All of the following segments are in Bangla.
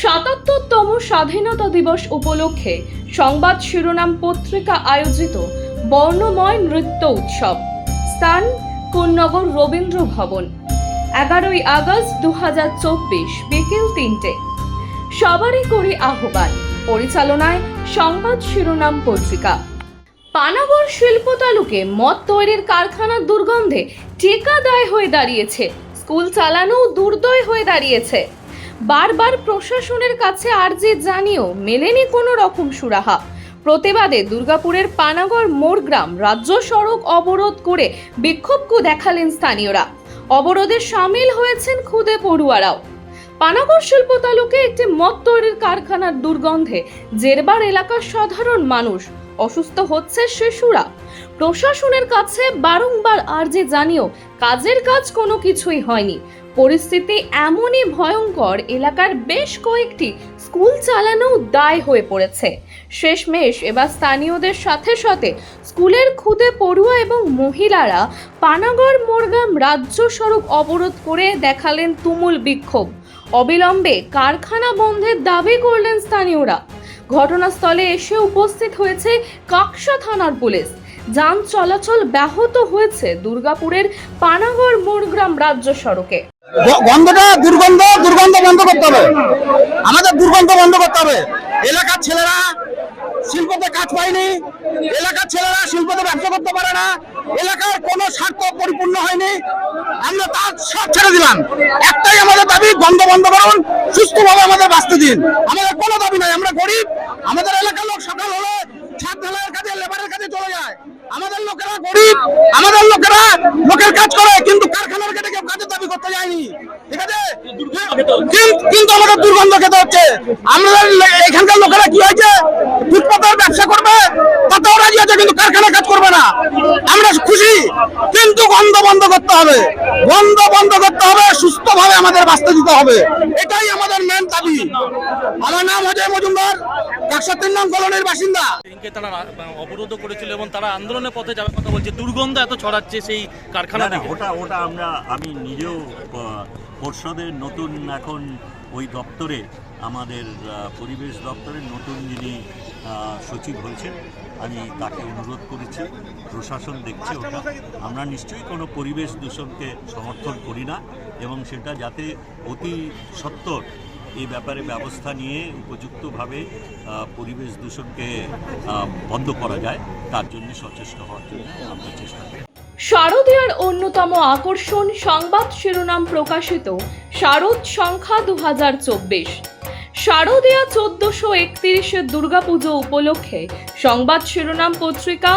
৭৭তম স্বাধীনতা দিবস উপলক্ষে সংবাদ শিরোনাম পত্রিকা আয়োজিত বর্ণময় নৃত্য উৎসব। স্থান কোন্নগর রবীন্দ্র ভবন। 11ই আগস্ট 2024 বিকেল 3টে। সবারই করি আহ্বান। পরিচালনায় সংবাদ শিরোনাম পত্রিকা। পানাগড় শিল্প তালুকে মদ তৈরির কারখানার দুর্গন্ধে টেকা দায় হয়ে দাঁড়িয়েছে। স্কুল চালানো দুর্দয় হয়ে দাঁড়িয়েছে। বারবার প্রশাসনের কাছে আর্জি জানিয়েও মেলেনি কোনো রকম সুরাহা। প্রতিবাদে দুর্গাপুরের পানাগড় মোড়গ্রাম রাজ্য সড়ক অবরোধ করে বিক্ষোভ দেখালেন স্থানীয়রা। অবরোধে সামিল হয়েছেন খুদে পড়ুয়ারাও। পানাগড় শিল্প তালুকে একটি মদ তৈরির কারখানার দুর্গন্ধে জেরবার এলাকার সাধারণ মানুষ, অসুস্থ হচ্ছে শিশুরা। প্রশাসনের কাছে বারংবার আর্জি জানিয়েও কাজের কাজ কোনো কিছুই হয়নি। পরিস্থিতি এমনই ভয়ঙ্কর, এলাকার বেশ কয়েকটি স্কুল চালানো দায় হয়ে পড়েছে। শেষমেশ এবার স্থানীয়দের সাথে সাথে স্কুলের খুদে পড়ুয়া এবং মহিলারা পানাগড় মোড়গ্রাম রাজ্য সড়ক অবরোধ করে দেখালেন তুমুল বিক্ষোভ। অবিলম্বে কারখানা বন্ধের দাবি করলেন স্থানীয়রা। ঘটনাস্থলে এসে উপস্থিত হয়েছে কাকসা থানার পুলিশ। যান চলাচল ব্যাহত হয়েছে দুর্গাপুরের পানাগড় মোড়গ্রাম রাজ্য সড়কে। দুর্গন্ধ বন্ধ করতে হবে, আমাদের দুর্গন্ধ বন্ধ করতে হবে। এলাকার ছেলেরা শিল্পতে কাজ পায়নি, এলাকার ছেলেরা শিল্পতে ব্যবসা করতে পারে না, এলাকার কোনো স্বার্থ পরিপূর্ণ হয়নি। আমরা তার সব ছেড়ে দিলাম। একটাই আমাদের দাবি, গন্ধ বন্ধ করুন, সুস্থভাবে আমাদের বাঁচতে দিন। আমাদের কোনো দাবি নাই, আমরা গরিব। আমাদের এলাকার লোক সকাল হলে ছাদ ঢালাইয়ের কাজে, লেবারের কাজে চলে যায়। আমাদের লোকেরা গরিব, আমাদের লোকেরা লোকের কাজ করে, কিন্তু কারখানার কেটে কেউ কাজের দাবি করতে যায়নি। ঠিক আছে, কিন্তু আমাদের দুর্গন্ধ খেতে হচ্ছে। আমাদের এখানকার লোকেরা কি হয়েছে, ফুটপাতের ব্যবসা করবে তাতেও রাজি আছে, কিন্তু কারখানা কাজ করবে না। আমরা খুশি, কিন্তু গন্ধ বন্ধ করতে হবে, গন্ধ বন্ধ করতে হবে, সুস্থভাবে আমাদের বাঁচতে দিতে হবে। এটাই আমাদের মেন দাবি। আমার নাম অজয় মজুমদার, 103 নং কলোনির বাসিন্দা। তারা অবরোধ করেছিল এবং তারা আন্দোলনের পথে যাওয়ার কথা বলছে। দুর্গন্ধ এত ছড়াচ্ছে সেই কারখানা থেকে। ওটা আমি নিজেও পর্ষদের নতুন এখন ওই দপ্তরে, আমাদের পরিবেশ দপ্তরের নতুন যিনি সচিব হয়েছেন, আমি তাকে অনুরোধ করেছি। প্রশাসন দেখছে ওটা। আমরা নিশ্চয়ই কোনো পরিবেশ দূষণকে সমর্থন করি না, এবং সেটা যাতে অতি সত্বর এই ব্যাপারে ব্যবস্থা নিয়ে উপযুক্তভাবে পরিবেশ দূষণকে বন্ধ করা যায়, তার জন্য সচেষ্ট হওয়ার জন্য আমরা চেষ্টা করি। শারদীয়ার অন্যতম আকর্ষণ সংবাদ শিরোনাম প্রকাশিত শারদ সংখ্যা 2024। শারদীয়া 1431 দুর্গাপুজো উপলক্ষে সংবাদ শিরোনাম পত্রিকা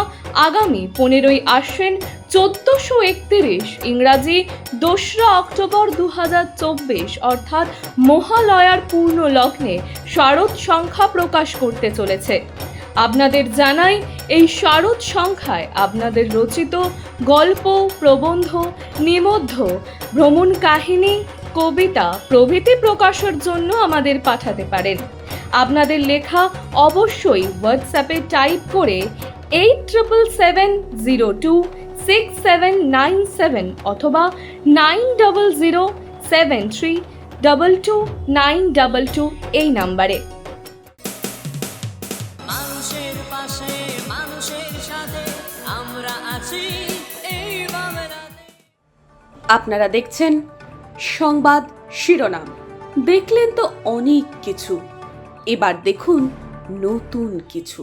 আগামী 15ই আশ্বিন 1431 ইংরাজি 2রা অক্টোবর 2024 অর্থাৎ মহালয়ার পূর্ণ লগ্নে শারদ সংখ্যা প্রকাশ করতে চলেছে। আপনাদের জানাই, এই শারদ সংখ্যায় আপনাদের রচিত গল্প, প্রবন্ধ, নিবন্ধ, ভ্রমণ কাহিনী, কবিতা প্রভৃতি প্রকাশের জন্য আমাদের পাঠাতে পারেন। আপনাদের লেখা অবশ্যই হোয়াটসঅ্যাপে টাইপ করে 8007026797 অথবা 9007322922 এই নাম্বারে। মানুষের পাশে, মানুষের সাথে আমরা আছি এই বাংলাতে। আপনারা দেখছেন সংবাদ শিরোনাম। দেখলেন তো অনেক কিছু, এবার দেখুন নতুন কিছু।